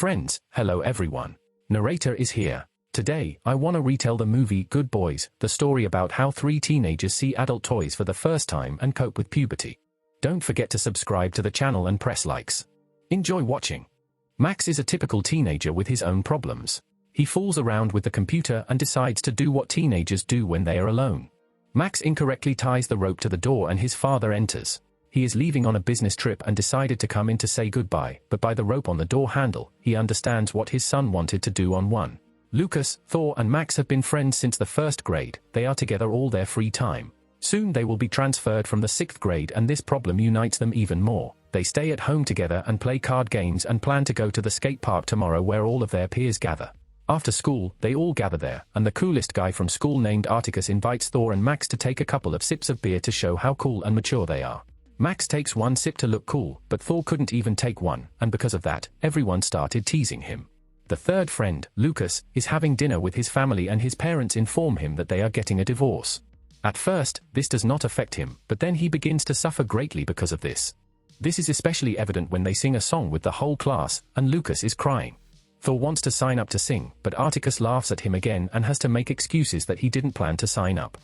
Friends, hello everyone. Narrator is here. Today, I want to retell the movie Good Boys, the story about how three teenagers see adult toys for the first time and cope with puberty. Don't forget to subscribe to the channel and press likes. Enjoy watching. Max is a typical teenager with his own problems. He fools around with the computer and decides to do what teenagers do when they are alone. Max incorrectly ties the rope to the door and his father enters. He is leaving on a business trip and decided to come in to say goodbye, but by the rope on the door handle, he understands what his son wanted to do on one. Lucas, Thor and Max have been friends since the first grade. They are together all their free time. Soon they will be transferred from the 6th grade and this problem unites them even more. They stay at home together and play card games and plan to go to the skate park tomorrow where all of their peers gather. After school, they all gather there, and the coolest guy from school named Articus invites Thor and Max to take a couple of sips of beer to show how cool and mature they are. Max takes one sip to look cool, but Thor couldn't even take one, and because of that, everyone started teasing him. The third friend, Lucas, is having dinner with his family and his parents inform him that they are getting a divorce. At first, this does not affect him, but then he begins to suffer greatly because of this. This is especially evident when they sing a song with the whole class, and Lucas is crying. Thor wants to sign up to sing, but Articus laughs at him again and has to make excuses that he didn't plan to sign up.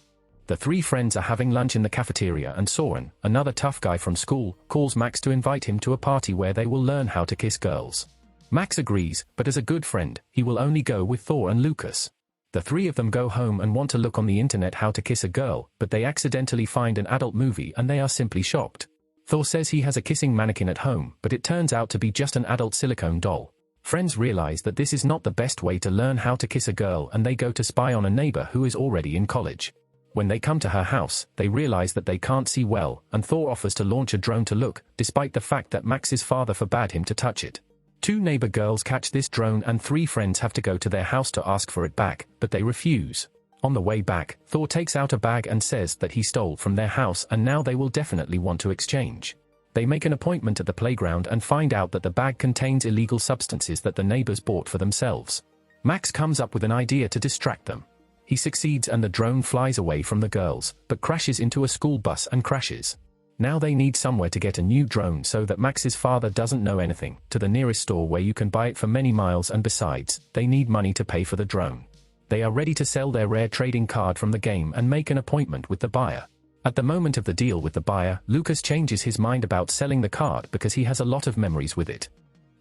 The three friends are having lunch in the cafeteria and Soren, another tough guy from school, calls Max to invite him to a party where they will learn how to kiss girls. Max agrees, but as a good friend, he will only go with Thor and Lucas. The three of them go home and want to look on the internet how to kiss a girl, but they accidentally find an adult movie and they are simply shocked. Thor says he has a kissing mannequin at home, but it turns out to be just an adult silicone doll. Friends realize that this is not the best way to learn how to kiss a girl and they go to spy on a neighbor who is already in college. When they come to her house, they realize that they can't see well, and Thor offers to launch a drone to look, despite the fact that Max's father forbade him to touch it. Two neighbor girls catch this drone and three friends have to go to their house to ask for it back, but they refuse. On the way back, Thor takes out a bag and says that he stole from their house and now they will definitely want to exchange. They make an appointment at the playground and find out that the bag contains illegal substances that the neighbors bought for themselves. Max comes up with an idea to distract them. He succeeds and the drone flies away from the girls, but crashes into a school bus and crashes. Now they need somewhere to get a new drone so that Max's father doesn't know anything, to the nearest store where you can buy it for many miles and besides, they need money to pay for the drone. They are ready to sell their rare trading card from the game and make an appointment with the buyer. At the moment of the deal with the buyer, Lucas changes his mind about selling the card because he has a lot of memories with it.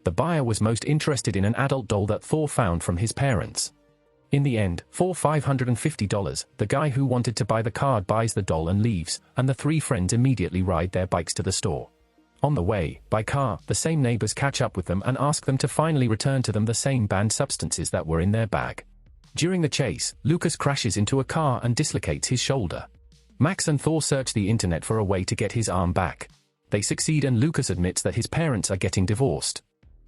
The buyer was most interested in an adult doll that Thor found from his parents. In the end, for $550, the guy who wanted to buy the card buys the doll and leaves, and the three friends immediately ride their bikes to the store. On the way, by car, the same neighbors catch up with them and ask them to finally return to them the same banned substances that were in their bag. During the chase, Lucas crashes into a car and dislocates his shoulder. Max and Thor search the internet for a way to get his arm back. They succeed and Lucas admits that his parents are getting divorced.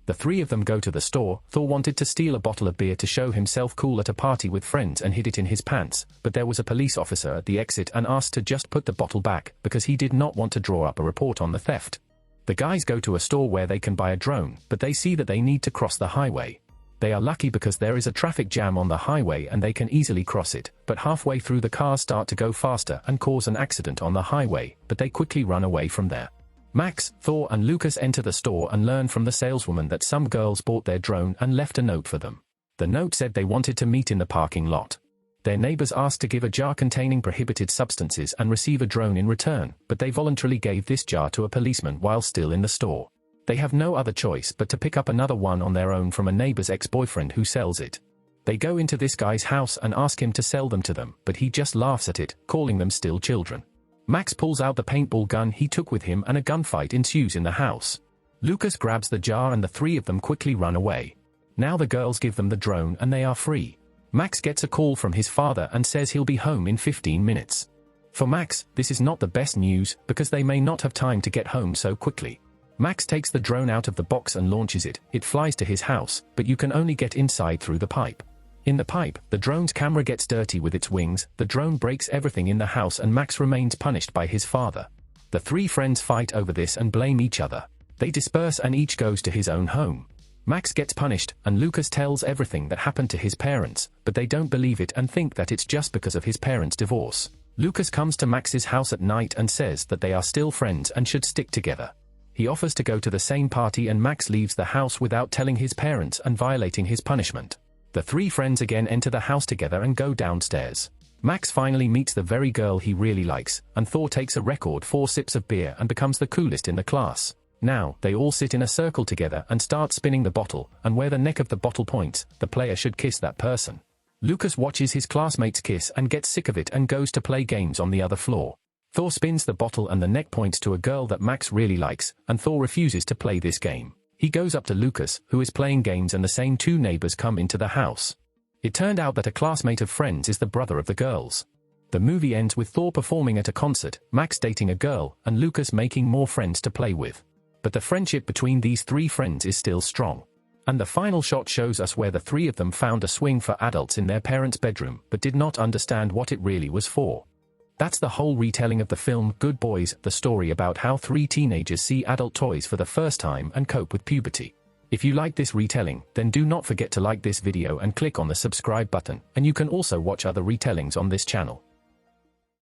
The three of them go to the store. Thor wanted to steal a bottle of beer to show himself cool at a party with friends and hid it in his pants, but there was a police officer at the exit and asked to just put the bottle back, because he did not want to draw up a report on the theft. The guys go to a store where they can buy a drone, but they see that they need to cross the highway. They are lucky because there is a traffic jam on the highway and they can easily cross it, but halfway through the cars start to go faster and cause an accident on the highway, but they quickly run away from there. Max, Thor and Lucas enter the store and learn from the saleswoman that some girls bought their drone and left a note for them. The note said they wanted to meet in the parking lot. Their neighbors asked to give a jar containing prohibited substances and receive a drone in return, but they voluntarily gave this jar to a policeman while still in the store. They have no other choice but to pick up another one on their own from a neighbor's ex-boyfriend who sells it. They go into this guy's house and ask him to sell them to them, but he just laughs at it, calling them still children. Max pulls out the paintball gun he took with him and a gunfight ensues in the house. Lucas grabs the jar and the three of them quickly run away. Now the girls give them the drone and they are free. Max gets a call from his father and says he'll be home in 15 minutes. For Max, this is not the best news because they may not have time to get home so quickly. Max takes the drone out of the box and launches it. It flies to his house, but you can only get inside through the pipe. In the pipe, the drone's camera gets dirty with its wings, the drone breaks everything in the house and Max remains punished by his father. The three friends fight over this and blame each other. They disperse and each goes to his own home. Max gets punished, and Lucas tells everything that happened to his parents, but they don't believe it and think that it's just because of his parents' divorce. Lucas comes to Max's house at night and says that they are still friends and should stick together. He offers to go to the same party and Max leaves the house without telling his parents and violating his punishment. The three friends again enter the house together and go downstairs. Max finally meets the very girl he really likes, and Thor takes a record 4 sips of beer and becomes the coolest in the class. Now, they all sit in a circle together and start spinning the bottle, and where the neck of the bottle points, the player should kiss that person. Lucas watches his classmates kiss and gets sick of it and goes to play games on the other floor. Thor spins the bottle and the neck points to a girl that Max really likes, and Thor refuses to play this game. He goes up to Lucas, who is playing games, and the same two neighbors come into the house. It turned out that a classmate of friends is the brother of the girls. The movie ends with Thor performing at a concert, Max dating a girl, and Lucas making more friends to play with. But the friendship between these three friends is still strong. And the final shot shows us where the three of them found a swing for adults in their parents' bedroom, but did not understand what it really was for. That's the whole retelling of the film Good Boys, the story about how 3 teenagers see adult toys for the first time and cope with puberty. If you like this retelling, then do not forget to like this video and click on the subscribe button, and you can also watch other retellings on this channel.